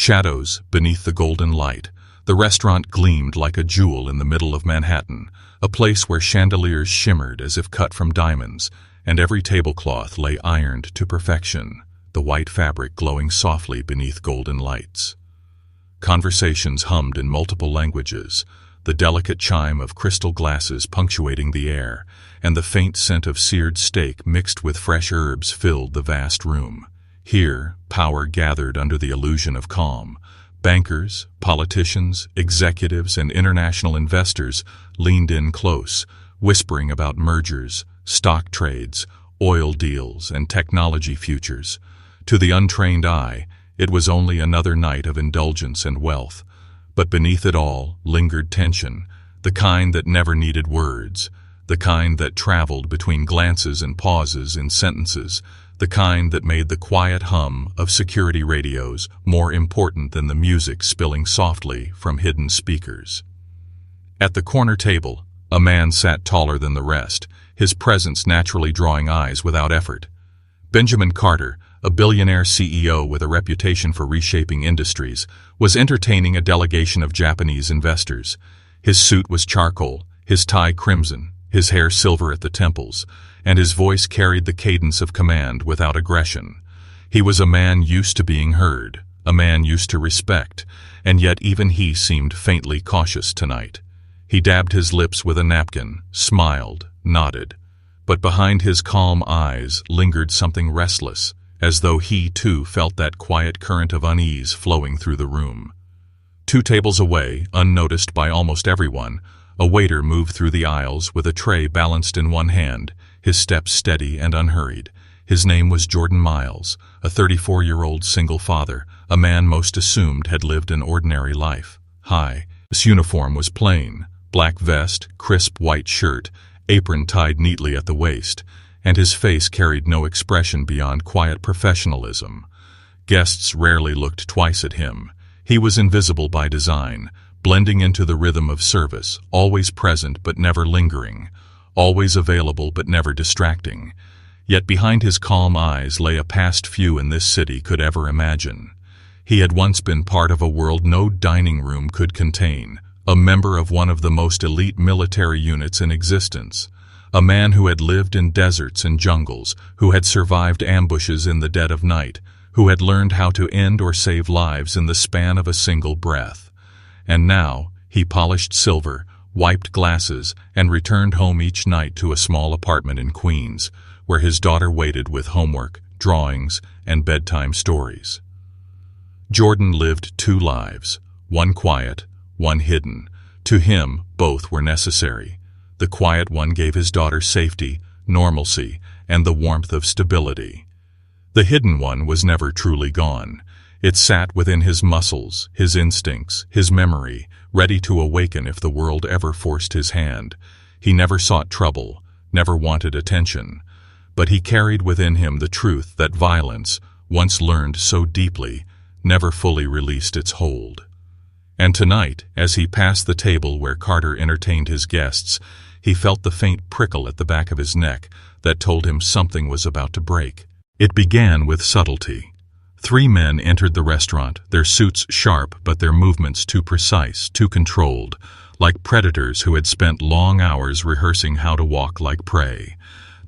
Shadows beneath the golden light. The restaurant gleamed like a jewel in the middle of Manhattan, a place where chandeliers shimmered as if cut from diamonds, and every tablecloth lay ironed to perfection, the white fabric glowing softly beneath golden lights. Conversations hummed in multiple languages, the delicate chime of crystal glasses punctuating the air, and the faint scent of seared steak mixed with fresh herbs filled the vast room. Here, power gathered under the illusion of calm. Bankers, politicians, executives, and international investors leaned in close, whispering about mergers, stock trades, oil deals, and technology futures. To the untrained eye, it was only another night of indulgence and wealth, but beneath it all lingered tension, the kind that never needed words, the kind that traveled between glances and pauses in sentences, the kind that made the quiet hum of security radios more important than the music spilling softly from hidden speakers. At the corner table, a man sat taller than the rest, his presence naturally drawing eyes without effort. Benjamin Carter, a billionaire CEO with a reputation for reshaping industries, was entertaining a delegation of Japanese investors. His suit was charcoal, his tie crimson, his hair silver at the temples, and his voice carried the cadence of command without aggression. He was a man used to being heard, a man used to respect, and yet even he seemed faintly cautious tonight. He dabbed his lips with a napkin, smiled, nodded, but behind his calm eyes lingered something restless, as though he too felt that quiet current of unease flowing through the room. 2 tables away, unnoticed by almost everyone, a waiter moved through the aisles with a tray balanced in one hand, his steps steady and unhurried. His name was Jordan Miles, a 34-year-old single father, a man most assumed had lived an ordinary life. His uniform was plain, black vest, crisp white shirt, apron tied neatly at the waist, and his face carried no expression beyond quiet professionalism. Guests rarely looked twice at him. He was invisible by design, blending into the rhythm of service, always present but never lingering, always available but never distracting. Yet behind his calm eyes lay a past few in this city could ever imagine. He had once been part of a world no dining room could contain, a member of one of the most elite military units in existence, a man who had lived in deserts and jungles, who had survived ambushes in the dead of night, who had learned how to end or save lives in the span of a single breath. And now, he polished silver, wiped glasses, and returned home each night to a small apartment in Queens, where his daughter waited with homework, drawings, and bedtime stories. Jordan lived 2 lives, one quiet, one hidden. To him, both were necessary. The quiet one gave his daughter safety, normalcy, and the warmth of stability. The hidden one was never truly gone. It sat within his muscles, his instincts, his memory, ready to awaken if the world ever forced his hand. He never sought trouble, never wanted attention, but he carried within him the truth that violence, once learned so deeply, never fully released its hold. And tonight, as he passed the table where Carter entertained his guests, he felt the faint prickle at the back of his neck that told him something was about to break. It began with subtlety. 3 men entered the restaurant, their suits sharp but their movements too precise, too controlled, like predators who had spent long hours rehearsing how to walk like prey.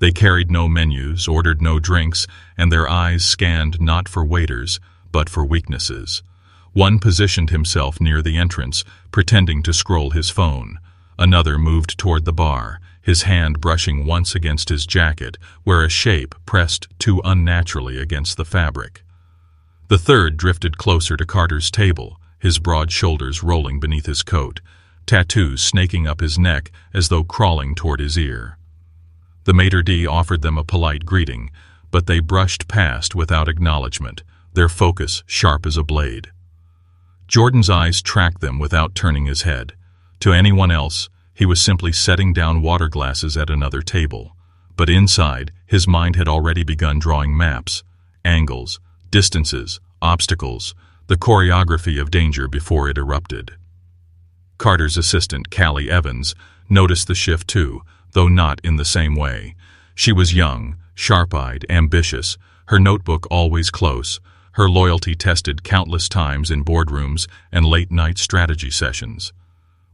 They carried no menus, ordered no drinks, and their eyes scanned not for waiters, but for weaknesses. One positioned himself near the entrance, pretending to scroll his phone. Another moved toward the bar, his hand brushing once against his jacket, where a shape pressed too unnaturally against the fabric. The third drifted closer to Carter's table, his broad shoulders rolling beneath his coat, tattoos snaking up his neck as though crawling toward his ear. The maitre d' offered them a polite greeting, but they brushed past without acknowledgement, their focus sharp as a blade. Jordan's eyes tracked them without turning his head. To anyone else, he was simply setting down water glasses at another table. But inside, his mind had already begun drawing maps, angles, distances, obstacles, the choreography of danger before it erupted. Carter's assistant, Callie Evans, noticed the shift too, though not in the same way. She was young, sharp-eyed, ambitious, her notebook always close, her loyalty tested countless times in boardrooms and late-night strategy sessions.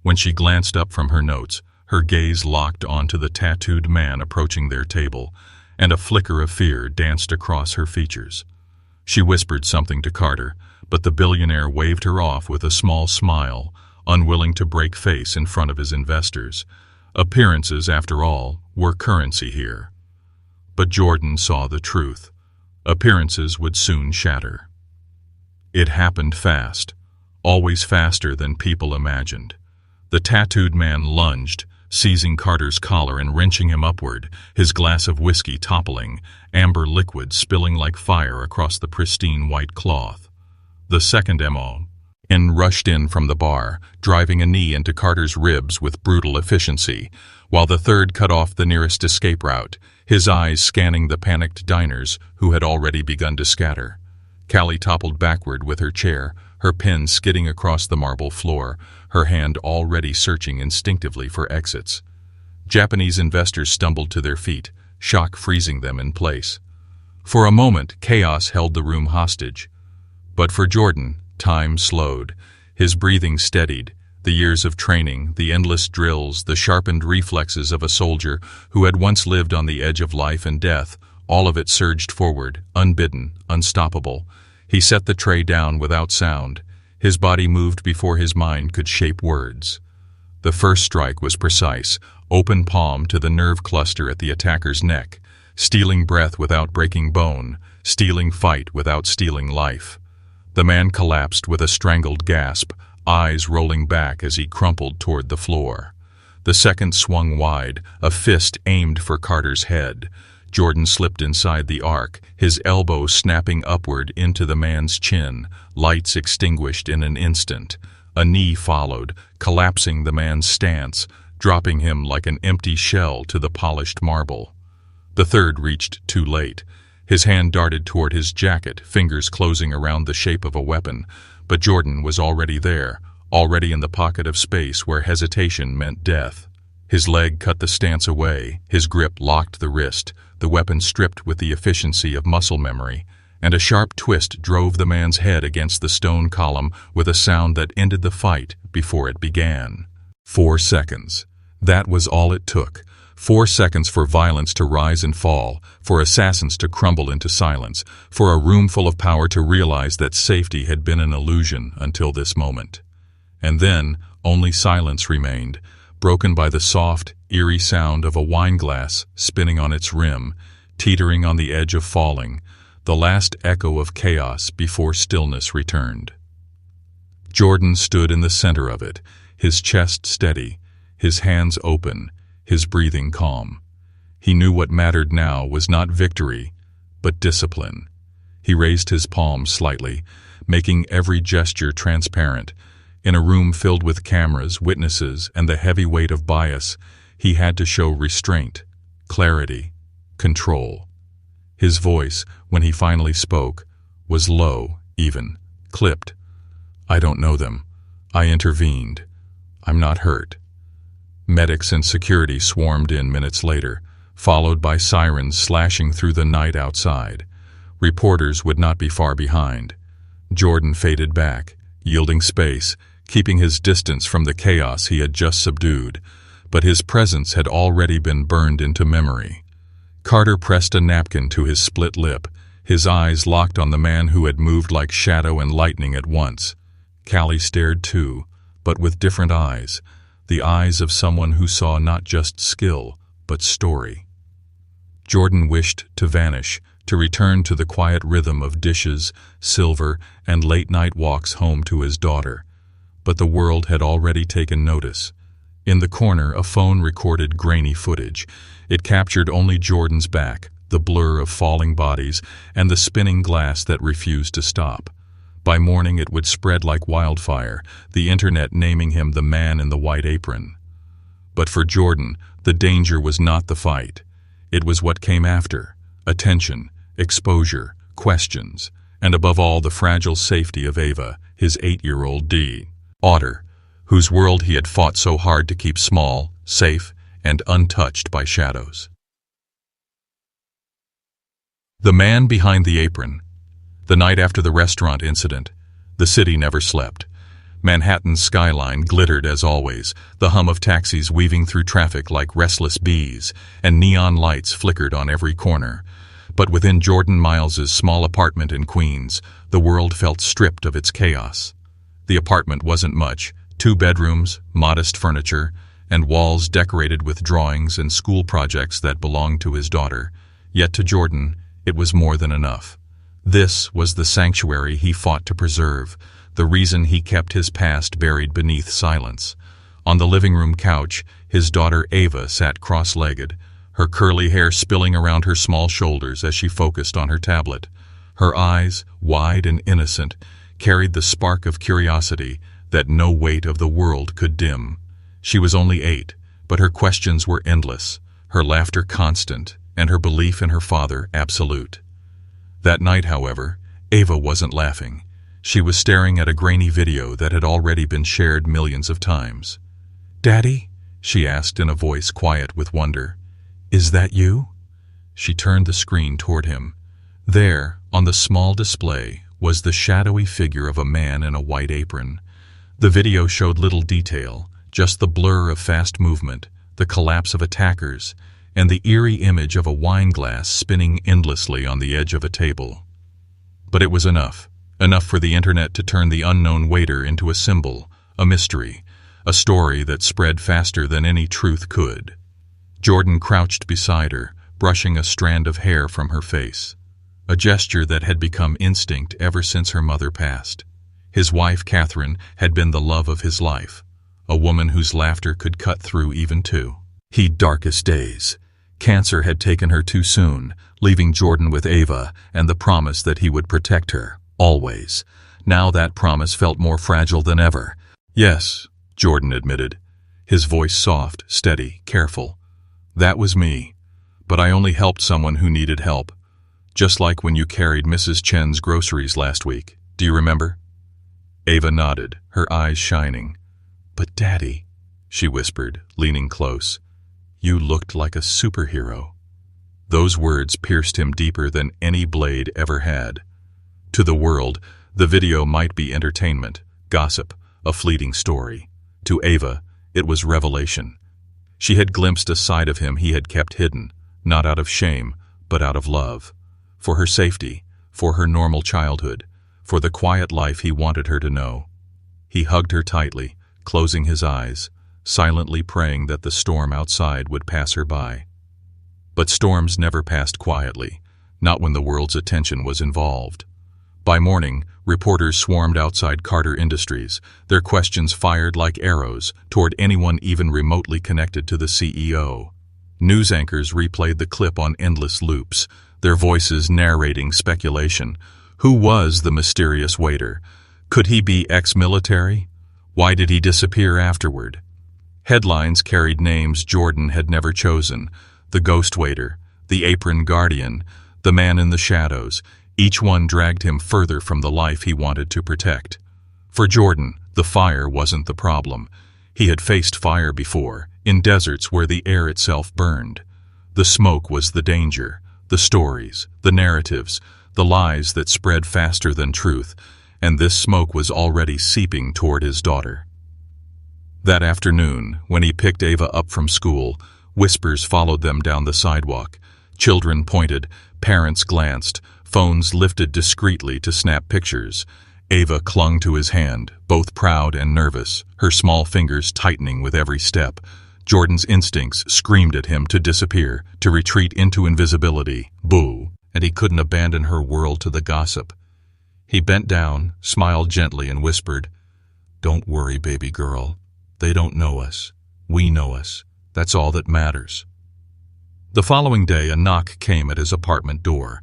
When she glanced up from her notes, her gaze locked onto the tattooed man approaching their table, and a flicker of fear danced across her features. She whispered something to Carter, but the billionaire waved her off with a small smile, unwilling to break face in front of his investors. Appearances, after all, were currency here. But Jordan saw the truth. Appearances would soon shatter. It happened fast, always faster than people imagined. The tattooed man lunged, seizing Carter's collar and wrenching him upward, his glass of whiskey toppling, amber liquid spilling like fire across the pristine white cloth. The second M.O. rushed in from the bar, driving a knee into Carter's ribs with brutal efficiency, while the third cut off the nearest escape route, his eyes scanning the panicked diners who had already begun to scatter. Callie toppled backward with her chair, her pen skidding across the marble floor, her hand already searching instinctively for exits. Japanese investors stumbled to their feet, shock freezing them in place. For a moment, chaos held the room hostage. But for Jordan, time slowed. His breathing steadied. The years of training, the endless drills, the sharpened reflexes of a soldier who had once lived on the edge of life and death, all of it surged forward, unbidden, unstoppable. He set the tray down without sound. His body moved before his mind could shape words. The first strike was precise, open palm to the nerve cluster at the attacker's neck, stealing breath without breaking bone, stealing fight without stealing life. The man collapsed with a strangled gasp, eyes rolling back as he crumpled toward the floor. The second swung wide, a fist aimed for Carter's head. Jordan slipped inside the arc, his elbow snapping upward into the man's chin, lights extinguished in an instant. A knee followed, collapsing the man's stance, dropping him like an empty shell to the polished marble. The third reached too late. His hand darted toward his jacket, fingers closing around the shape of a weapon, but Jordan was already there, already in the pocket of space where hesitation meant death. His leg cut the stance away, his grip locked the wrist, the weapon stripped with the efficiency of muscle memory, and a sharp twist drove the man's head against the stone column with a sound that ended the fight before it began. 4 seconds. That was all it took. 4 seconds for violence to rise and fall, for assassins to crumble into silence, for a room full of power to realize that safety had been an illusion until this moment. And then only silence remained, broken by the soft, eerie sound of a wine glass spinning on its rim, teetering on the edge of falling, the last echo of chaos before stillness returned. Jordan stood in the center of it, his chest steady, his hands open, his breathing calm. He knew what mattered now was not victory, but discipline. He raised his palms slightly, making every gesture transparent. In a room filled with cameras, witnesses, and the heavy weight of bias, he had to show restraint, clarity, control. His voice, when he finally spoke, was low, even, clipped. "I don't know them. I intervened. I'm not hurt." Medics and security swarmed in minutes later, followed by sirens slashing through the night outside. Reporters would not be far behind. Jordan faded back, yielding space, keeping his distance from the chaos he had just subdued, but his presence had already been burned into memory. Carter pressed a napkin to his split lip, his eyes locked on the man who had moved like shadow and lightning at once. Callie stared too, but with different eyes, the eyes of someone who saw not just skill, but story. Jordan wished to vanish, to return to the quiet rhythm of dishes, silver, and late-night walks home to his daughter. But the world had already taken notice. In the corner, a phone recorded grainy footage. It captured only Jordan's back, the blur of falling bodies, and the spinning glass that refused to stop. By morning it would spread like wildfire, the internet naming him the man in the white apron. But for Jordan, the danger was not the fight. It was what came after: attention, exposure, questions, and above all the fragile safety of Ava, his 8-year-old daughter, whose world he had fought so hard to keep small, safe, and untouched by shadows. The man behind the apron. The night after the restaurant incident, the city never slept. Manhattan's skyline glittered as always, the hum of taxis weaving through traffic like restless bees, and neon lights flickered on every corner. But within Jordan Miles's small apartment in Queens, the world felt stripped of its chaos. The apartment wasn't much: 2 bedrooms, modest furniture, and walls decorated with drawings and school projects that belonged to his daughter. Yet to Jordan, it was more than enough. This was the sanctuary he fought to preserve, the reason he kept his past buried beneath silence. On the living room couch, his daughter Ava sat cross-legged, her curly hair spilling around her small shoulders as she focused on her tablet. Her eyes, wide and innocent, carried the spark of curiosity that no weight of the world could dim. She was only 8, but her questions were endless, her laughter constant, and her belief in her father absolute. That night, however, Ava wasn't laughing. She was staring at a grainy video that had already been shared millions of times. "Daddy?" she asked in a voice quiet with wonder. "Is that you?" She turned the screen toward him. There, on the small display, was the shadowy figure of a man in a white apron. The video showed little detail, just the blur of fast movement, the collapse of attackers, and the eerie image of a wine glass spinning endlessly on the edge of a table. But it was enough for the internet to turn the unknown waiter into a symbol, a mystery, a story that spread faster than any truth could. Jordan crouched beside her, brushing a strand of hair from her face, a gesture that had become instinct ever since her mother passed. His wife, Catherine, had been the love of his life, a woman whose laughter could cut through even his darkest days. Cancer had taken her too soon, leaving Jordan with Ava and the promise that he would protect her, always. Now that promise felt more fragile than ever. "Yes," Jordan admitted, his voice soft, steady, careful. "That was me, but I only helped someone who needed help. Just like when you carried Mrs. Chen's groceries last week. Do you remember?" Ava nodded, her eyes shining. "But Daddy," she whispered, leaning close, "you looked like a superhero." Those words pierced him deeper than any blade ever had. To the world, the video might be entertainment, gossip, a fleeting story. To Ava, it was revelation. She had glimpsed a side of him he had kept hidden, not out of shame, but out of love. For her safety, for her normal childhood, for the quiet life he wanted her to know. He hugged her tightly, closing his eyes, silently praying that the storm outside would pass her by. But storms never passed quietly, not when the world's attention was involved. By morning, reporters swarmed outside Carter Industries, their questions fired like arrows toward anyone even remotely connected to the CEO. News anchors replayed the clip on endless loops, their voices narrating speculation. Who was the mysterious waiter? Could he be ex-military? Why did he disappear afterward? Headlines carried names Jordan had never chosen: the ghost waiter, the apron guardian, the man in the shadows. Each one dragged him further from the life he wanted to protect. For Jordan, the fire wasn't the problem. He had faced fire before, in deserts where the air itself burned. The smoke was the danger, the stories, the narratives, the lies that spread faster than truth, and this smoke was already seeping toward his daughter. That afternoon, when he picked Ava up from school, whispers followed them down the sidewalk. Children pointed, parents glanced, phones lifted discreetly to snap pictures. Ava clung to his hand, both proud and nervous, her small fingers tightening with every step. Jordan's instincts screamed at him to disappear, to retreat into invisibility. Boo! And he couldn't abandon her world to the gossip. He bent down, smiled gently, and whispered, "Don't worry, baby girl. They don't know us. We know us. That's all that matters." The following day, a knock came at his apartment door.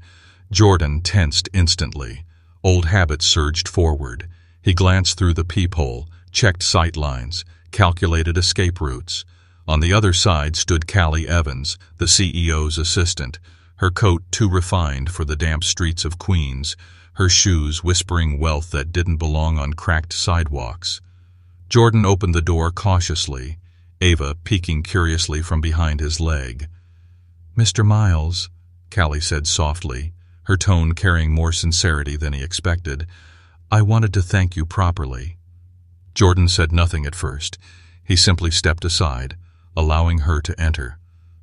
Jordan tensed instantly. Old habits surged forward. He glanced through the peephole, checked sight lines, calculated escape routes. On the other side stood Callie Evans, the CEO's assistant, her coat too refined for the damp streets of Queens, her shoes whispering wealth that didn't belong on cracked sidewalks. Jordan opened the door cautiously, Ava peeking curiously from behind his leg. "Mr. Miles," Callie said softly, her tone carrying more sincerity than he expected. "I wanted to thank you properly." Jordan said nothing at first. He simply stepped aside, allowing her to enter.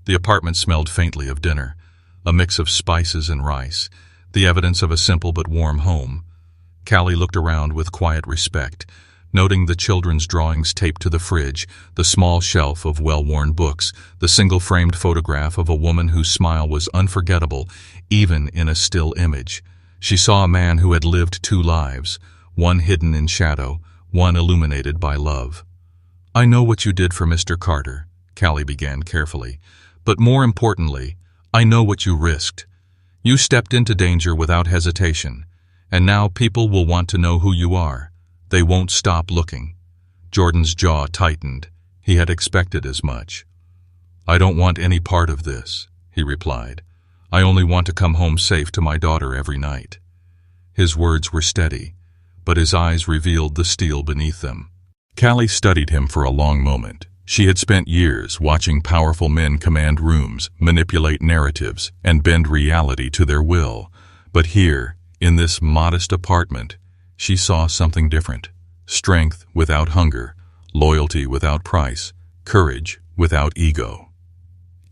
The apartment smelled faintly of dinner, a mix of spices and rice, the evidence of a simple but warm home. Callie looked around with quiet respect, noting the children's drawings taped to the fridge, the small shelf of well-worn books, the single-framed photograph of a woman whose smile was unforgettable, even in a still image. She saw a man who had lived two lives, one hidden in shadow, one illuminated by love. "I know what you did for Mr. Carter," Callie began carefully, "but more importantly, I know what you risked. You stepped into danger without hesitation, and now people will want to know who you are. They won't stop looking." Jordan's jaw tightened. He had expected as much. "I don't want any part of this," he replied. "I only want to come home safe to my daughter every night." His words were steady, but his eyes revealed the steel beneath them. Callie studied him for a long moment. She had spent years watching powerful men command rooms, manipulate narratives, and bend reality to their will. But here, in this modest apartment, she saw something different. Strength without hunger, loyalty without price, courage without ego.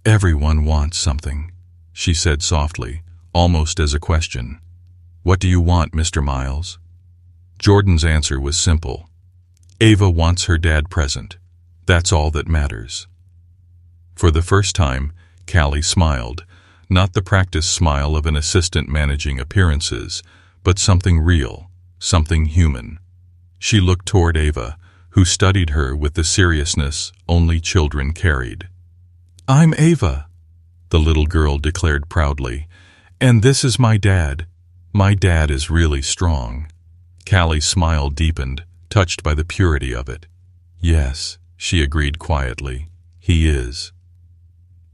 "Everyone wants something," she said softly, almost as a question. "What do you want, Mr. Miles?" Jordan's answer was simple. "Ava wants her dad present. That's all that matters." For the first time, Callie smiled, not the practiced smile of an assistant managing appearances, but something real, something human. She looked toward Ava, who studied her with the seriousness only children carried. "I'm Ava," the little girl declared proudly, "and this is my dad. My dad is really strong." Callie's smile deepened, touched by the purity of it. "Yes," she agreed quietly, "he is."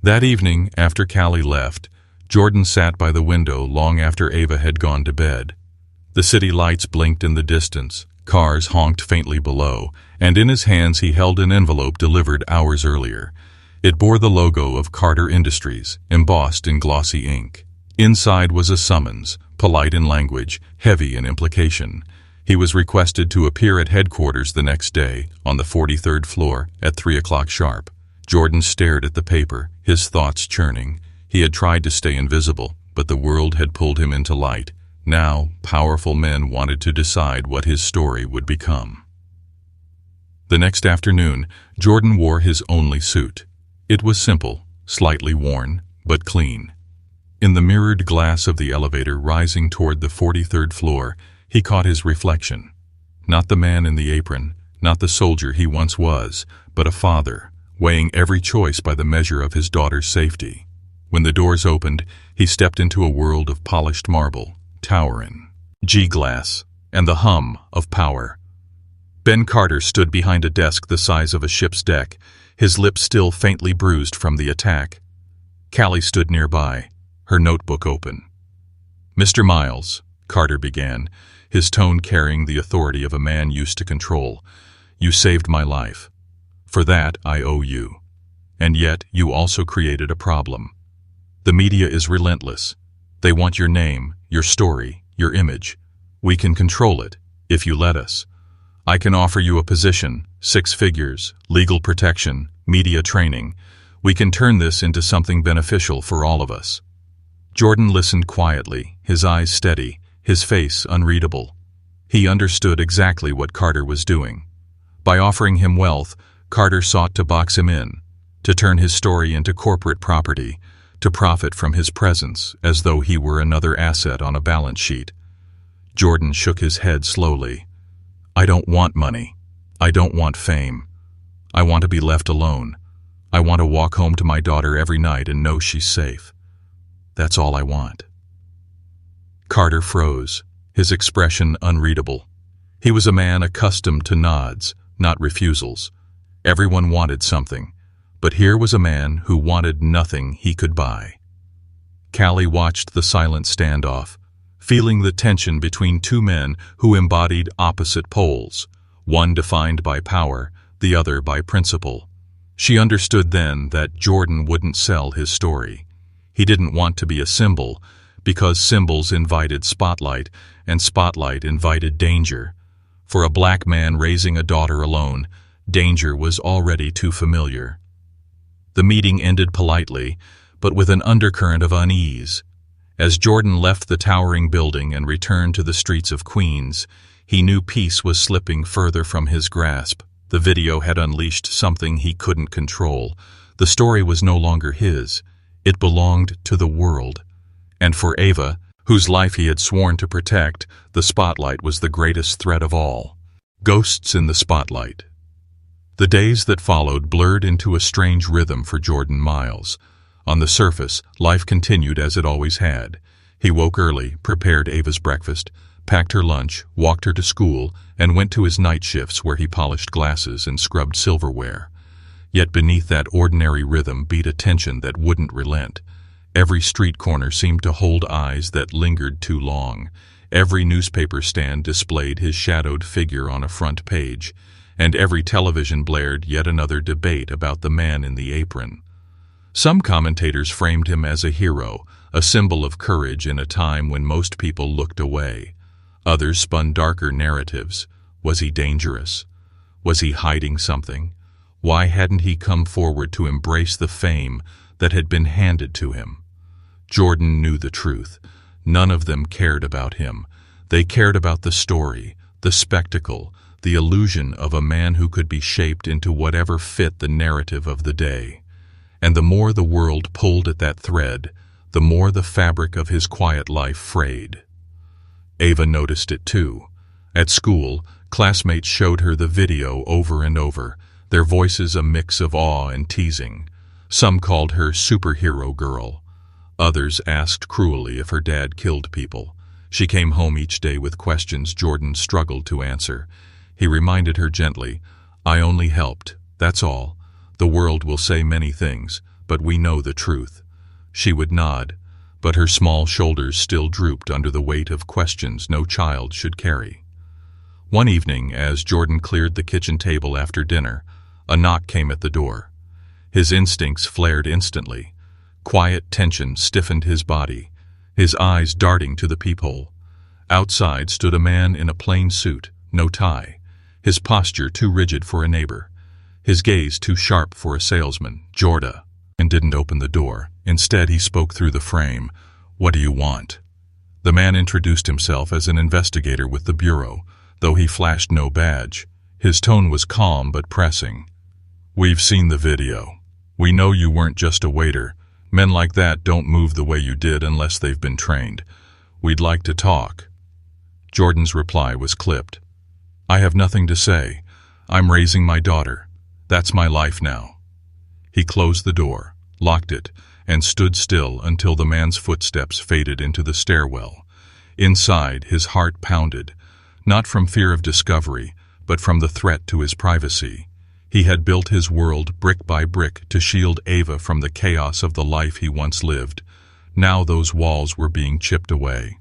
That evening, after Callie left, Jordan sat by the window long after Ava had gone to bed. The city lights blinked in the distance, cars honked faintly below, and in his hands he held an envelope delivered hours earlier. It bore the logo of Carter Industries, embossed in glossy ink. Inside was a summons, polite in language, heavy in implication. He was requested to appear at headquarters the next day, on the 43rd floor, at 3 o'clock sharp. Jordan stared at the paper, his thoughts churning. He had tried to stay invisible, but the world had pulled him into light. Now, powerful men wanted to decide what his story would become. The next afternoon, Jordan wore his only suit. It was simple, slightly worn, but clean. In the mirrored glass of the elevator rising toward the 43rd floor, he caught his reflection. Not the man in the apron, not the soldier he once was, but a father, weighing every choice by the measure of his daughter's safety. When the doors opened, he stepped into a world of polished marble, towering, G-glass, and the hum of power. Ben Carter stood behind a desk the size of a ship's deck, his lips still faintly bruised from the attack. Callie stood nearby, her notebook open. "Mr. Miles," Carter began, his tone carrying the authority of a man used to control, "you saved my life. For that, I owe you. And yet, you also created a problem. The media is relentless. They want your name, your story, your image. We can control it, if you let us. I can offer you a position, 6 figures, legal protection, media training. We can turn this into something beneficial for all of us." Jordan listened quietly, his eyes steady, his face unreadable. He understood exactly what Carter was doing. By offering him wealth, Carter sought to box him in, to turn his story into corporate property, to profit from his presence as though he were another asset on a balance sheet. Jordan shook his head slowly. "I don't want money. I don't want fame. I want to be left alone. I want to walk home to my daughter every night and know she's safe. That's all I want." Carter froze, his expression unreadable. He was a man accustomed to nods, not refusals. Everyone wanted something, but here was a man who wanted nothing he could buy. Callie watched the silent standoff, feeling the tension between two men who embodied opposite poles, one defined by power, the other by principle. She understood then that Jordan wouldn't sell his story. He didn't want to be a symbol, because symbols invited spotlight, and spotlight invited danger. For a black man raising a daughter alone, danger was already too familiar. The meeting ended politely, but with an undercurrent of unease. As Jordan left the towering building and returned to the streets of Queens, he knew peace was slipping further from his grasp. The video had unleashed something he couldn't control. The story was no longer his. It belonged to the world. And for Ava, whose life he had sworn to protect, the spotlight was the greatest threat of all. Ghosts in the spotlight. The days that followed blurred into a strange rhythm for Jordan Miles. On the surface, life continued as it always had. He woke early, prepared Ava's breakfast, packed her lunch, walked her to school, and went to his night shifts where he polished glasses and scrubbed silverware. Yet beneath that ordinary rhythm beat a tension that wouldn't relent. Every street corner seemed to hold eyes that lingered too long. Every newspaper stand displayed his shadowed figure on a front page, and every television blared yet another debate about the man in the apron. Some commentators framed him as a hero, a symbol of courage in a time when most people looked away. Others spun darker narratives. Was he dangerous? Was he hiding something? Why hadn't he come forward to embrace the fame that had been handed to him? Jordan knew the truth. None of them cared about him. They cared about the story, the spectacle, the illusion of a man who could be shaped into whatever fit the narrative of the day. And the more the world pulled at that thread, the more the fabric of his quiet life frayed. Ava noticed it too. At school, classmates showed her the video over and over, their voices a mix of awe and teasing. Some called her superhero girl. Others asked cruelly if her dad killed people. She came home each day with questions Jordan struggled to answer. He reminded her gently, "I only helped, that's all. The world will say many things, but we know the truth." She would nod, but her small shoulders still drooped under the weight of questions no child should carry. One evening, as Jordan cleared the kitchen table after dinner, a knock came at the door. His instincts flared instantly. Quiet tension stiffened his body, his eyes darting to the peephole. Outside stood a man in a plain suit, no tie, his posture too rigid for a neighbor, his gaze too sharp for a salesman. Jordan didn't open the door. Instead, he spoke through the frame. "What do you want?" The man introduced himself as an investigator with the Bureau, though he flashed no badge. His tone was calm but pressing. "We've seen the video. We know you weren't just a waiter. Men like that don't move the way you did unless they've been trained. We'd like to talk." Jordan's reply was clipped. "I have nothing to say. I'm raising my daughter. That's my life now." He closed the door, locked it, and stood still until the man's footsteps faded into the stairwell. Inside, his heart pounded, not from fear of discovery, but from the threat to his privacy. He had built his world brick by brick to shield Ava from the chaos of the life he once lived. Now those walls were being chipped away.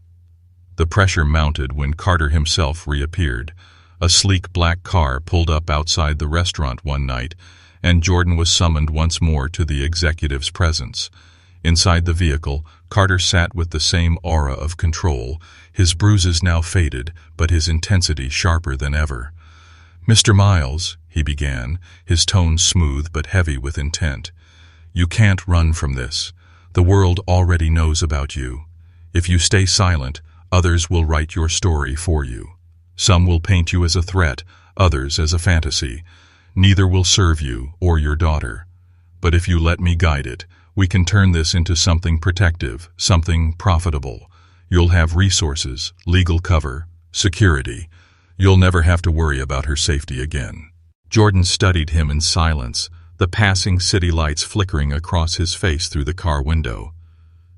The pressure mounted when Carter himself reappeared. A sleek black car pulled up outside the restaurant one night, and Jordan was summoned once more to the executive's presence. Inside the vehicle, Carter sat with the same aura of control, his bruises now faded, but his intensity sharper than ever. "Mr. Miles," he began, his tone smooth but heavy with intent, "you can't run from this. The world already knows about you. If you stay silent, others will write your story for you. Some will paint you as a threat, others as a fantasy. Neither will serve you or your daughter. But if you let me guide it, we can turn this into something protective, something profitable. You'll have resources, legal cover, security. You'll never have to worry about her safety again." Jordan studied him in silence, the passing city lights flickering across his face through the car window.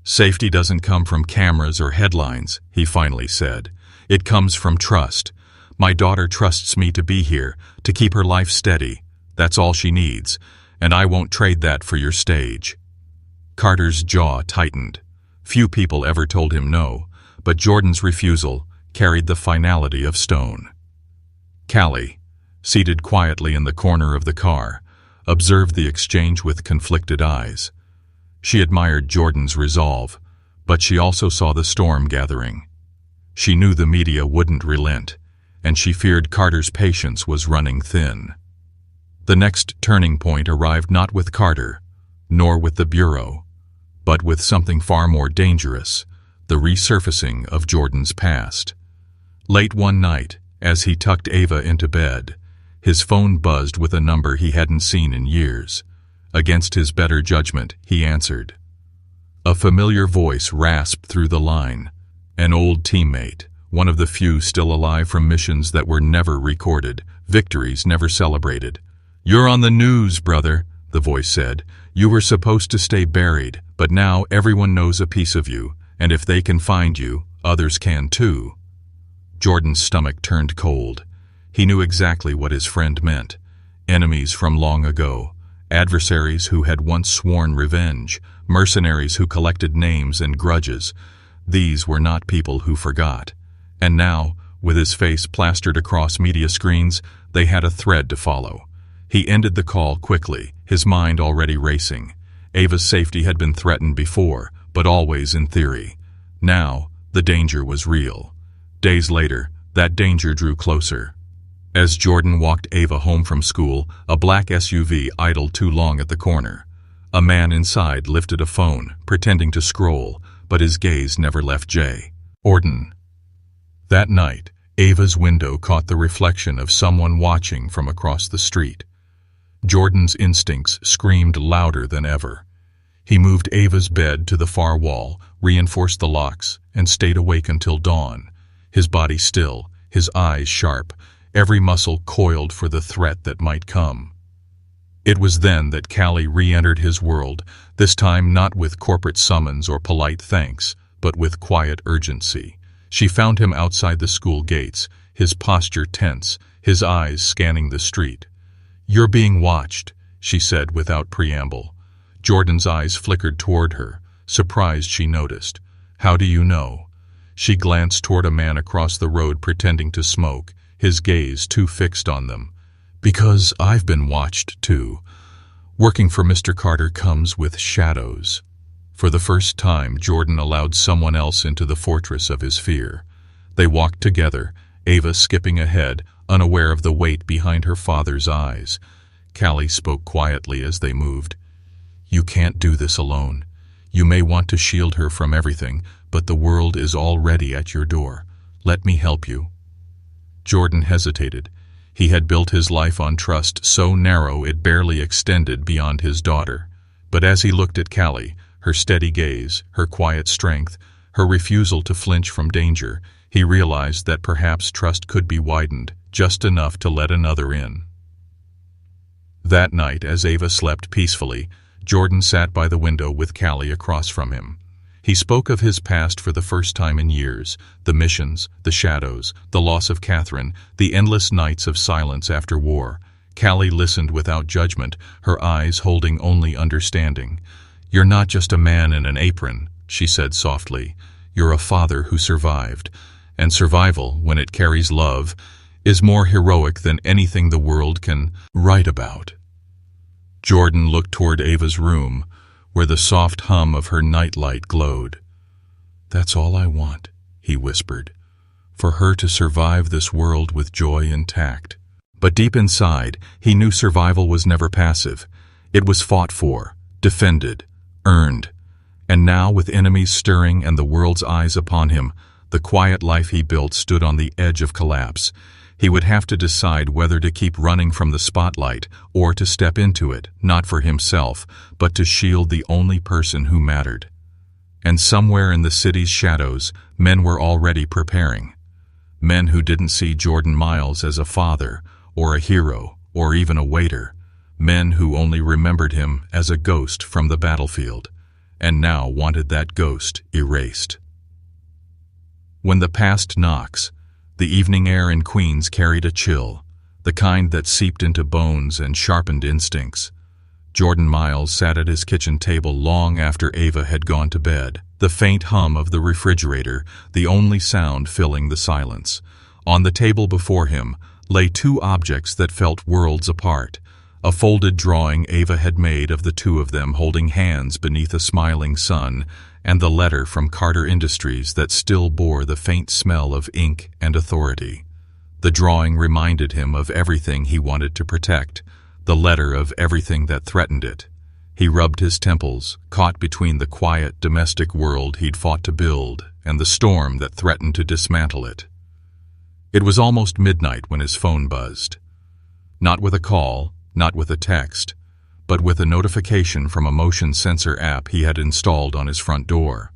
"Safety doesn't come from cameras or headlines," he finally said. "It comes from trust. My daughter trusts me to be here, to keep her life steady. That's all she needs, and I won't trade that for your stage." Carter's jaw tightened. Few people ever told him no, but Jordan's refusal carried the finality of stone. Callie, seated quietly in the corner of the car, observed the exchange with conflicted eyes. She admired Jordan's resolve, But she also saw the storm gathering. She knew the media wouldn't relent, and she feared Carter's patience was running thin. The next turning point arrived not with Carter, nor with the Bureau, but with something far more dangerous, the resurfacing of Jordan's past. Late one night, as he tucked Ava into bed, his phone buzzed with a number he hadn't seen in years. Against his better judgment, he answered. A familiar voice rasped through the line. An old teammate, one of the few still alive from missions that were never recorded, victories never celebrated. "You're on the news, brother," the voice said. "You were supposed to stay buried, but now everyone knows a piece of you, and if they can find you, others can too." Jordan's stomach turned cold. He knew exactly what his friend meant. Enemies from long ago, adversaries who had once sworn revenge, mercenaries who collected names and grudges. These were not people who forgot. And now, with his face plastered across media screens, they had a thread to follow. He ended the call quickly, his mind already racing. Ava's safety had been threatened before, but always in theory. Now, the danger was real. Days later, that danger drew closer. As Jordan walked Ava home from school, a black SUV idled too long at the corner. A man inside lifted a phone, pretending to scroll, but his gaze never left Jay. Orden. That night, Ava's window caught the reflection of someone watching from across the street. Jordan's instincts screamed louder than ever. He moved Ava's bed to the far wall, reinforced the locks, and stayed awake until dawn, his body still, his eyes sharp, every muscle coiled for the threat that might come. It was then that Callie re-entered his world, this time not with corporate summons or polite thanks, but with quiet urgency. She found him outside the school gates, his posture tense, his eyes scanning the street. "You're being watched," she said without preamble. Jordan's eyes flickered toward her, surprised she noticed. "How do you know?" She glanced toward a man across the road pretending to smoke, his gaze too fixed on them. "Because I've been watched, too. Working for Mr. Carter comes with shadows." For the first time, Jordan allowed someone else into the fortress of his fear. They walked together, Ava skipping ahead, unaware of the weight behind her father's eyes. Callie spoke quietly as they moved. "You can't do this alone. You may want to shield her from everything, but the world is already at your door. Let me help you." Jordan hesitated. He had built his life on trust so narrow it barely extended beyond his daughter. But as he looked at Callie, her steady gaze, her quiet strength, her refusal to flinch from danger, he realized that perhaps trust could be widened, just enough to let another in. That night, as Ava slept peacefully, Jordan sat by the window with Callie across from him. He spoke of his past for the first time in years, the missions, the shadows, the loss of Catherine, the endless nights of silence after war. Callie listened without judgment, her eyes holding only understanding. "You're not just a man in an apron," she said softly. "You're a father who survived. And survival, when it carries love, is more heroic than anything the world can write about." Jordan looked toward Ava's room, where the soft hum of her nightlight glowed. "That's all I want," he whispered, "for her to survive this world with joy intact." But deep inside, he knew survival was never passive. It was fought for, defended, earned. And now, with enemies stirring and the world's eyes upon him, the quiet life he built stood on the edge of collapse. He would have to decide whether to keep running from the spotlight or to step into it, not for himself, but to shield the only person who mattered. And somewhere in the city's shadows, men were already preparing. Men who didn't see Jordan Miles as a father, or a hero, or even a waiter. Men who only remembered him as a ghost from the battlefield, and now wanted that ghost erased. When the past knocks, the evening air in Queens carried a chill, the kind that seeped into bones and sharpened instincts. Jordan Miles sat at his kitchen table long after Ava had gone to bed, the faint hum of the refrigerator, the only sound filling the silence. On the table before him lay two objects that felt worlds apart. A folded drawing Ava had made of the two of them holding hands beneath a smiling sun, and the letter from Carter Industries that still bore the faint smell of ink and authority. The drawing reminded him of everything he wanted to protect, the letter of everything that threatened it. He rubbed his temples, caught between the quiet domestic world he'd fought to build and the storm that threatened to dismantle it. It was almost midnight when his phone buzzed. Not with a call, not with a text, but with a notification from a motion sensor app he had installed on his front door.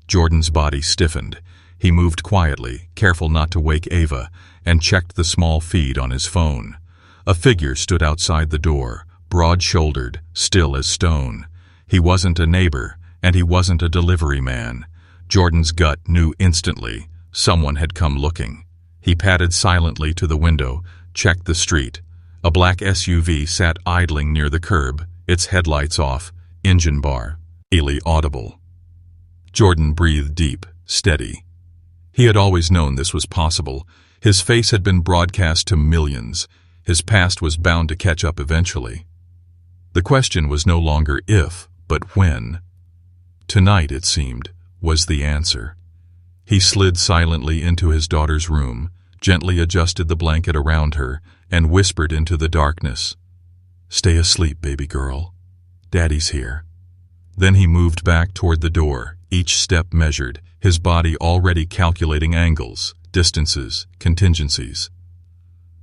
Jordan's body stiffened. He moved quietly, careful not to wake Ava, and checked the small feed on his phone. A figure stood outside the door, broad-shouldered, still as stone. He wasn't a neighbor, and he wasn't a delivery man. Jordan's gut knew instantly someone had come looking. He padded silently to the window, checked the street. A black SUV sat idling near the curb, its headlights off, engine bar, barely audible. Jordan breathed deep, steady. He had always known this was possible. His face had been broadcast to millions. His past was bound to catch up eventually. The question was no longer if, but when. Tonight, it seemed, was the answer. He slid silently into his daughter's room, gently adjusted the blanket around her, and whispered into the darkness, "Stay asleep, baby girl. Daddy's here." Then he moved back toward the door, each step measured, his body already calculating angles, distances, contingencies.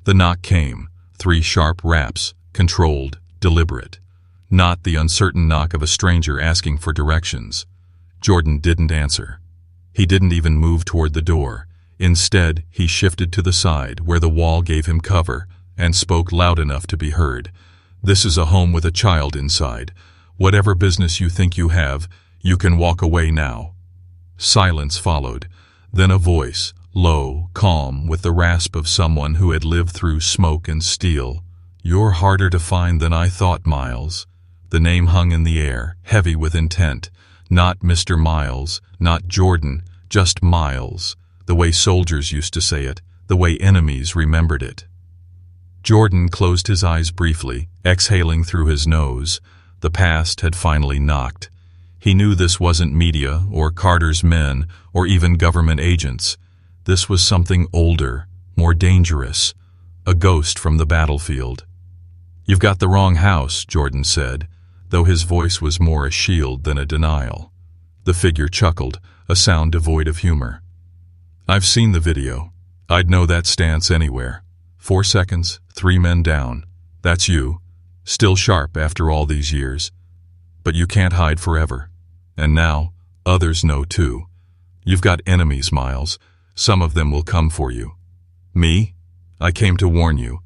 The knock came, 3 sharp raps, controlled, deliberate. Not the uncertain knock of a stranger asking for directions. Jordan didn't answer. He didn't even move toward the door. Instead, he shifted to the side where the wall gave him cover and spoke loud enough to be heard. "This is a home with a child inside. Whatever business you think you have, you can walk away now." Silence followed. Then a voice, low, calm, with the rasp of someone who had lived through smoke and steel. "You're harder to find than I thought, Miles." The name hung in the air, heavy with intent. Not Mr. Miles, not Jordan, just Miles. The way soldiers used to say it, the way enemies remembered it. Jordan closed his eyes briefly, exhaling through his nose. The past had finally knocked. He knew this wasn't media, or Carter's men, or even government agents. This was something older, more dangerous, a ghost from the battlefield. "You've got the wrong house," Jordan said, though his voice was more a shield than a denial. The figure chuckled, a sound devoid of humor. "I've seen the video. I'd know that stance anywhere. 4 seconds, 3 men down. That's you. Still sharp after all these years. But you can't hide forever. And now, others know too. You've got enemies, Miles. Some of them will come for you. Me? I came to warn you,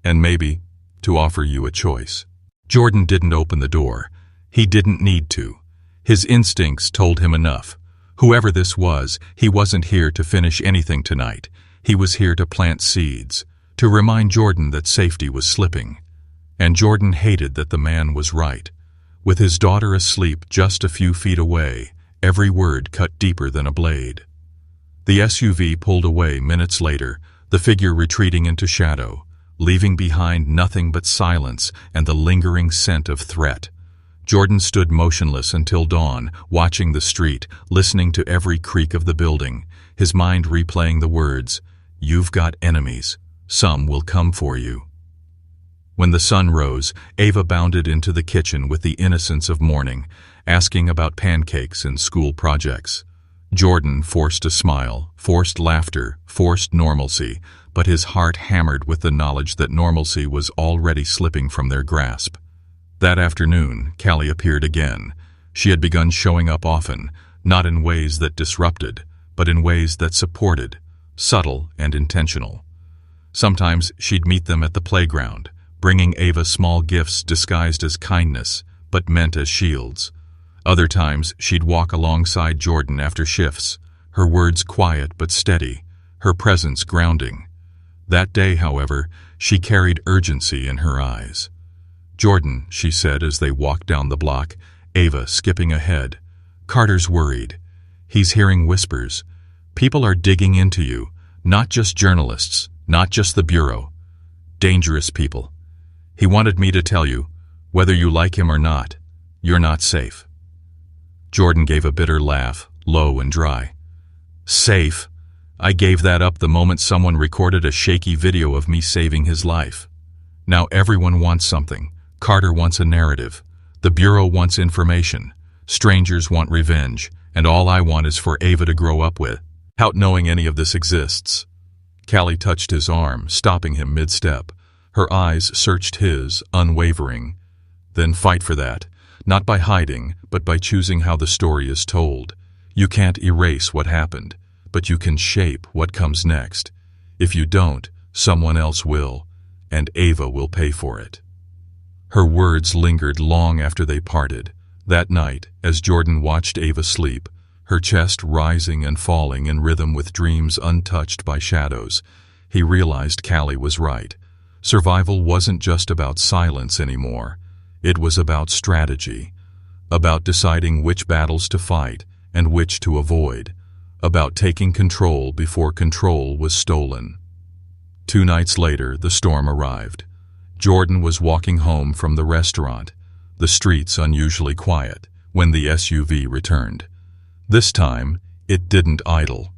and maybe to offer you a choice." Jordan didn't open the door. He didn't need to. His instincts told him enough. Whoever this was, he wasn't here to finish anything tonight. He was here to plant seeds, to remind Jordan that safety was slipping. And Jordan hated that the man was right. With his daughter asleep just a few feet away, every word cut deeper than a blade. The SUV pulled away minutes later, the figure retreating into shadow, leaving behind nothing but silence and the lingering scent of threat. Jordan stood motionless until dawn, watching the street, listening to every creak of the building, his mind replaying the words, "You've got enemies. Some will come for you." When the sun rose, Ava bounded into the kitchen with the innocence of morning, asking about pancakes and school projects. Jordan forced a smile, forced laughter, forced normalcy, but his heart hammered with the knowledge that normalcy was already slipping from their grasp. That afternoon, Callie appeared again. She had begun showing up often, not in ways that disrupted, but in ways that supported, subtle and intentional. Sometimes she'd meet them at the playground, bringing Ava small gifts disguised as kindness, but meant as shields. Other times she'd walk alongside Jordan after shifts, her words quiet but steady, her presence grounding. That day, however, she carried urgency in her eyes. "Jordan," she said as they walked down the block, Ava skipping ahead. "Carter's worried. He's hearing whispers. People are digging into you, not just journalists, not just the Bureau. Dangerous people. He wanted me to tell you, whether you like him or not, you're not safe." Jordan gave a bitter laugh, low and dry. Safe? I gave that up the moment someone recorded a shaky video of me saving his life. Now everyone wants something. Carter wants a narrative. The Bureau wants information. Strangers want revenge. And all I want is for Ava to grow up without knowing any of this exists. Callie touched his arm, stopping him mid-step. Her eyes searched his, unwavering. Then fight for that. Not by hiding, but by choosing how the story is told. You can't erase what happened, but you can shape what comes next. If you don't, someone else will, and Ava will pay for it. Her words lingered long after they parted. That night, as Jordan watched Ava sleep, her chest rising and falling in rhythm with dreams untouched by shadows, he realized Callie was right. Survival wasn't just about silence anymore. It was about strategy, about deciding which battles to fight and which to avoid, about taking control before control was stolen. 2 nights later, the storm arrived. Jordan was walking home from the restaurant, the streets unusually quiet, when the SUV returned. This time, it didn't idle.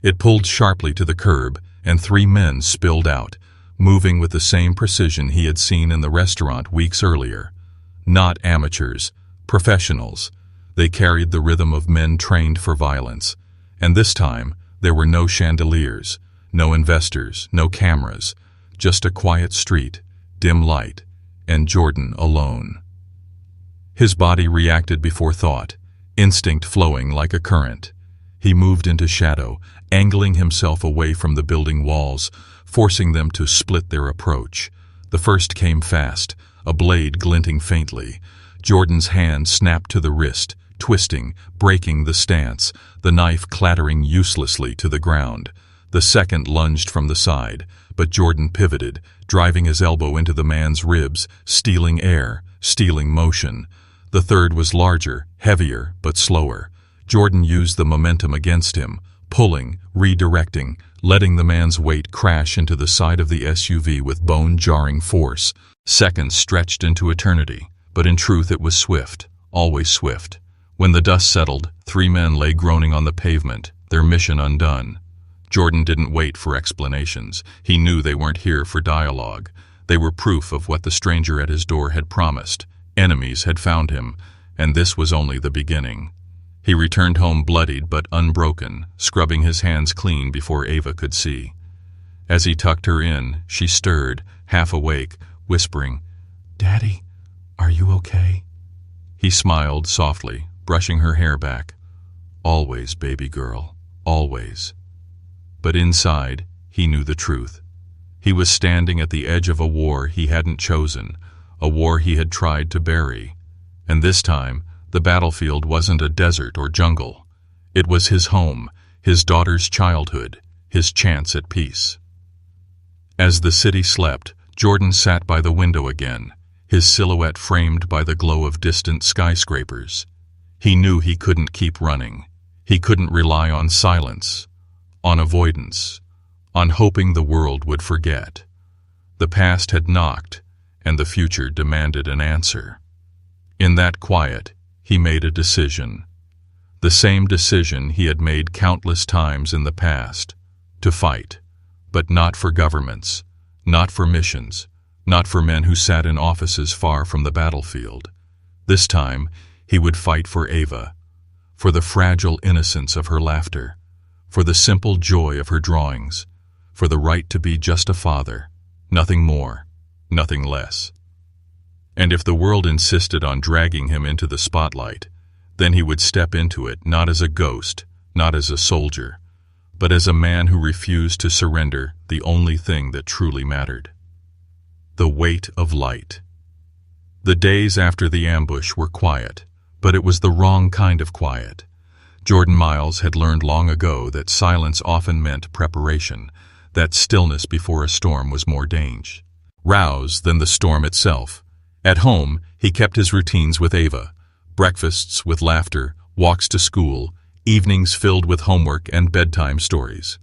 It pulled sharply to the curb, and 3 men spilled out, moving with the same precision he had seen in the restaurant weeks earlier. Not amateurs, professionals. They carried the rhythm of men trained for violence. And this time, there were no chandeliers, no investors, no cameras, just a quiet street, dim light, and Jordan alone. His body reacted before thought, instinct flowing like a current. He moved into shadow, angling himself away from the building walls, forcing them to split their approach. The first came fast, a blade glinting faintly. Jordan's hand snapped to the wrist, twisting, breaking the stance, the knife clattering uselessly to the ground. The second lunged from the side, but Jordan pivoted, driving his elbow into the man's ribs, stealing air, stealing motion. The third was larger, heavier, but slower. Jordan used the momentum against him, pulling, redirecting, letting the man's weight crash into the side of the SUV with bone-jarring force. Seconds stretched into eternity, but in truth it was swift, always swift. When the dust settled, 3 men lay groaning on the pavement, their mission undone. Jordan didn't wait for explanations. He knew they weren't here for dialogue. They were proof of what the stranger at his door had promised. Enemies had found him, and this was only the beginning. He returned home bloodied but unbroken, scrubbing his hands clean before Ava could see. As he tucked her in, she stirred, half awake, whispering, "Daddy, are you okay?" He smiled softly, brushing her hair back. "Always, baby girl, always." But inside, he knew the truth. He was standing at the edge of a war he hadn't chosen, a war he had tried to bury. And this time, the battlefield wasn't a desert or jungle. It was his home, his daughter's childhood, his chance at peace. As the city slept, Jordan sat by the window again, his silhouette framed by the glow of distant skyscrapers. He knew he couldn't keep running. He couldn't rely on silence, on avoidance, on hoping the world would forget. The past had knocked, and the future demanded an answer. In that quiet, he made a decision. The same decision he had made countless times in the past, to fight, but not for governments, not for missions, not for men who sat in offices far from the battlefield. This time, he would fight for Ava, for the fragile innocence of her laughter, for the simple joy of her drawings, for the right to be just a father, nothing more, nothing less. And if the world insisted on dragging him into the spotlight, then he would step into it not as a ghost, not as a soldier, but as a man who refused to surrender the only thing that truly mattered. The weight of light. The days after the ambush were quiet, but it was the wrong kind of quiet. Jordan Miles had learned long ago that silence often meant preparation, that stillness before a storm was more dangerous than the storm itself. At home, he kept his routines with Ava, breakfasts with laughter, walks to school, evenings filled with homework and bedtime stories.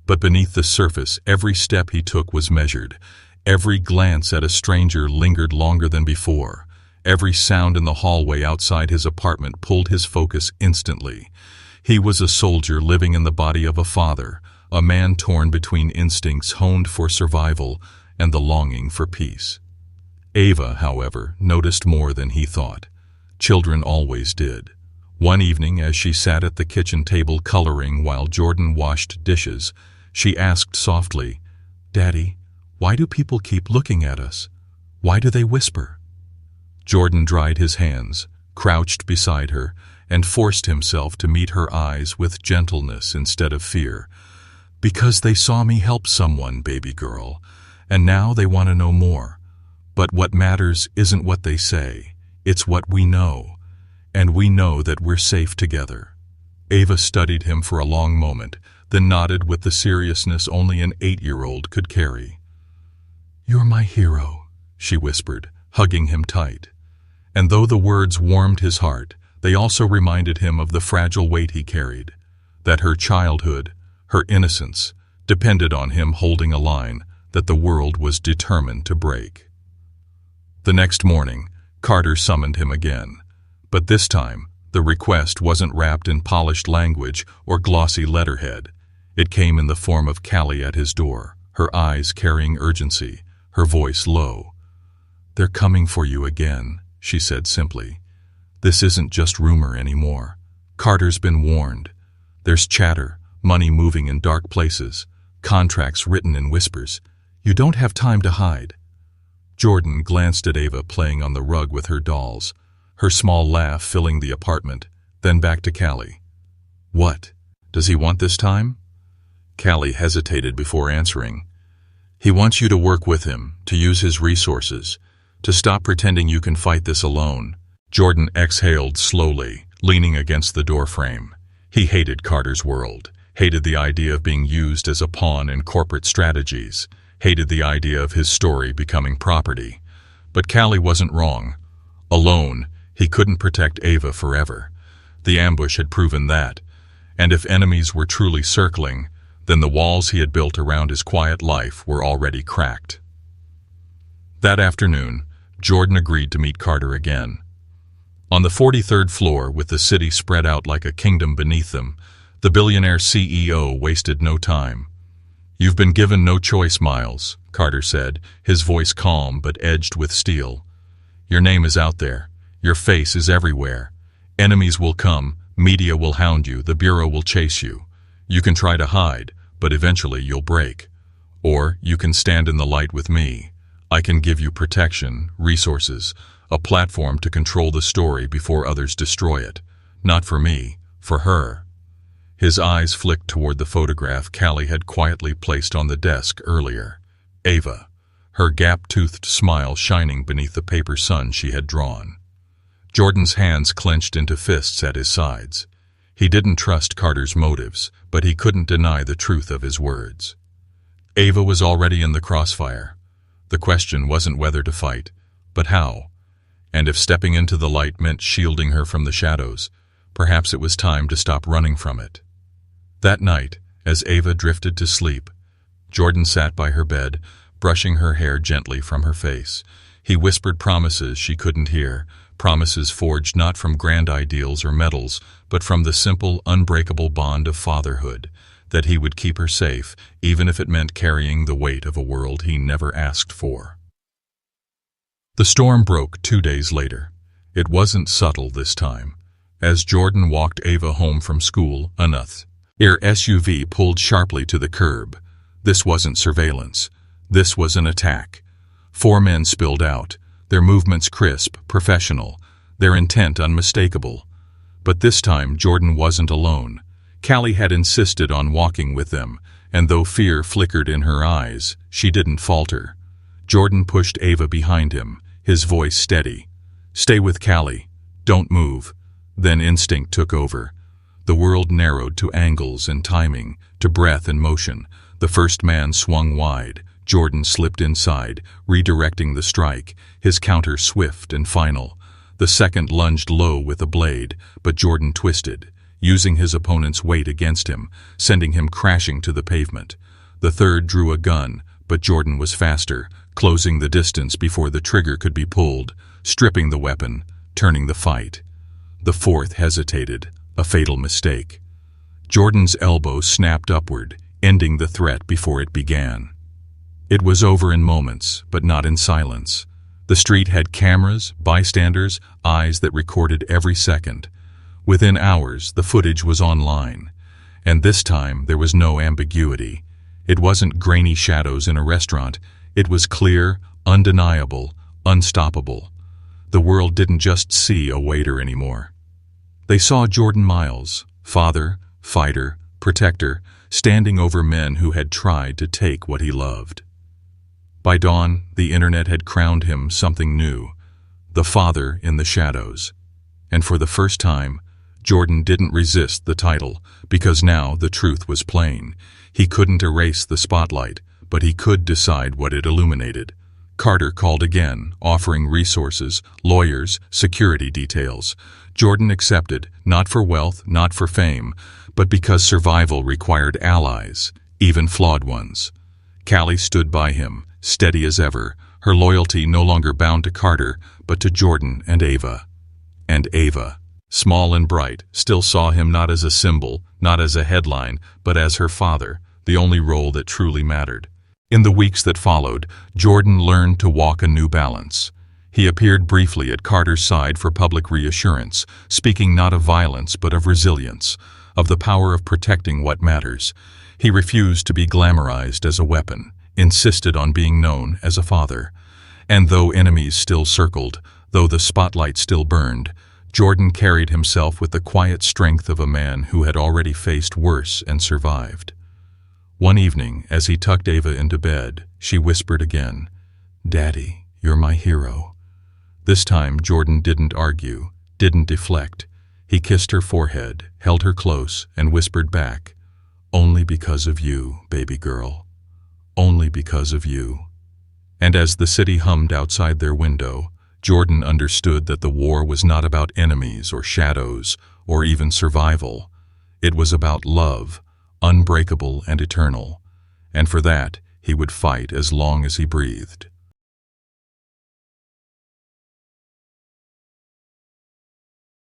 But beneath the surface, every step he took was measured. Every glance at a stranger lingered longer than before. Every sound in the hallway outside his apartment pulled his focus instantly. He was a soldier living in the body of a father, a man torn between instincts honed for survival and the longing for peace. Ava, however, noticed more than he thought. Children always did. One evening, as she sat at the kitchen table coloring while Jordan washed dishes, she asked softly, "Daddy, why do people keep looking at us? Why do they whisper?" Jordan dried his hands, crouched beside her, and forced himself to meet her eyes with gentleness instead of fear. "Because they saw me help someone, baby girl, and now they want to know more. But what matters isn't what they say, it's what we know. And we know that we're safe together." Ava studied him for a long moment, then nodded with the seriousness only an 8-year-old could carry. "You're my hero," she whispered, hugging him tight. And though the words warmed his heart, they also reminded him of the fragile weight he carried, that her childhood, her innocence, depended on him holding a line that the world was determined to break. The next morning, Carter summoned him again. But this time, the request wasn't wrapped in polished language or glossy letterhead. It came in the form of Callie at his door, her eyes carrying urgency, her voice low. "They're coming for you again," she said simply. "This isn't just rumor anymore. Carter's been warned. There's chatter, money moving in dark places, contracts written in whispers. You don't have time to hide." Jordan glanced at Ava playing on the rug with her dolls, her small laugh filling the apartment, then back to Callie. "What does he want this time?" Callie hesitated before answering. "He wants you to work with him, to use his resources, to stop pretending you can fight this alone." Jordan exhaled slowly, leaning against the doorframe. He hated Carter's world, hated the idea of being used as a pawn in corporate strategies, hated the idea of his story becoming property. But Callie wasn't wrong. Alone, he couldn't protect Ava forever. The ambush had proven that. And if enemies were truly circling, then the walls he had built around his quiet life were already cracked. That afternoon, Jordan agreed to meet Carter again. On the 43rd floor, with the city spread out like a kingdom beneath them, the billionaire CEO wasted no time. "You've been given no choice, Miles," Carter said, his voice calm but edged with steel. "Your name is out there. Your face is everywhere. Enemies will come, media will hound you, the Bureau will chase you. You can try to hide, but eventually you'll break. Or you can stand in the light with me. I can give you protection, resources, a platform to control the story before others destroy it. Not for me, for her." His eyes flicked toward the photograph Callie had quietly placed on the desk earlier. Ava, her gap-toothed smile shining beneath the paper sun she had drawn. Jordan's hands clenched into fists at his sides. He didn't trust Carter's motives, but he couldn't deny the truth of his words. Ava was already in the crossfire. The question wasn't whether to fight, but how. And if stepping into the light meant shielding her from the shadows, perhaps it was time to stop running from it. That night, as Ava drifted to sleep, Jordan sat by her bed, brushing her hair gently from her face. He whispered promises she couldn't hear, promises forged not from grand ideals or medals, but from the simple, unbreakable bond of fatherhood, that he would keep her safe, even if it meant carrying the weight of a world he never asked for. The storm broke 2 days later. It wasn't subtle this time. As Jordan walked Ava home from school, her SUV pulled sharply to the curb. This wasn't surveillance. This was an attack. 4 men spilled out, their movements crisp, professional, their intent unmistakable. But this time Jordan wasn't alone. Callie had insisted on walking with them, and though fear flickered in her eyes, she didn't falter. Jordan pushed Ava behind him, his voice steady. "Stay with Callie. Don't move." Then instinct took over. The world narrowed to angles and timing, to breath and motion. The first man swung wide. Jordan slipped inside, redirecting the strike, his counter swift and final. The second lunged low with a blade, but Jordan twisted, using his opponent's weight against him, sending him crashing to the pavement. The third drew a gun, but Jordan was faster, closing the distance before the trigger could be pulled, stripping the weapon, turning the fight. The fourth hesitated, a fatal mistake. Jordan's elbow snapped upward, ending the threat before it began. It was over in moments, but not in silence. The street had cameras, bystanders, eyes that recorded every second. Within hours, the footage was online. And this time, there was no ambiguity. It wasn't grainy shadows in a restaurant. It was clear, undeniable, unstoppable. The world didn't just see a waiter anymore. They saw Jordan Miles, father, fighter, protector, standing over men who had tried to take what he loved. By dawn, the internet had crowned him something new, the father in the shadows. And for the first time, Jordan didn't resist the title, because now the truth was plain. He couldn't erase the spotlight, but he could decide what it illuminated. Carter called again, offering resources, lawyers, security details. Jordan accepted, not for wealth, not for fame, but because survival required allies, even flawed ones. Callie stood by him, steady as ever, her loyalty no longer bound to Carter, but to Jordan and Ava. And Ava, small and bright, still saw him not as a symbol, not as a headline, but as her father, the only role that truly mattered. In the weeks that followed, Jordan learned to walk a new balance. He appeared briefly at Carter's side for public reassurance, speaking not of violence but of resilience, of the power of protecting what matters. He refused to be glamorized as a weapon, insisted on being known as a father. And though enemies still circled, though the spotlight still burned, Jordan carried himself with the quiet strength of a man who had already faced worse and survived. One evening, as he tucked Ava into bed, she whispered again, "Daddy, you're my hero." This time, Jordan didn't argue, didn't deflect. He kissed her forehead, held her close, and whispered back, "Only because of you, baby girl. Only because of you." And as the city hummed outside their window, Jordan understood that the war was not about enemies or shadows or even survival. It was about love, unbreakable and eternal. And for that, he would fight as long as he breathed.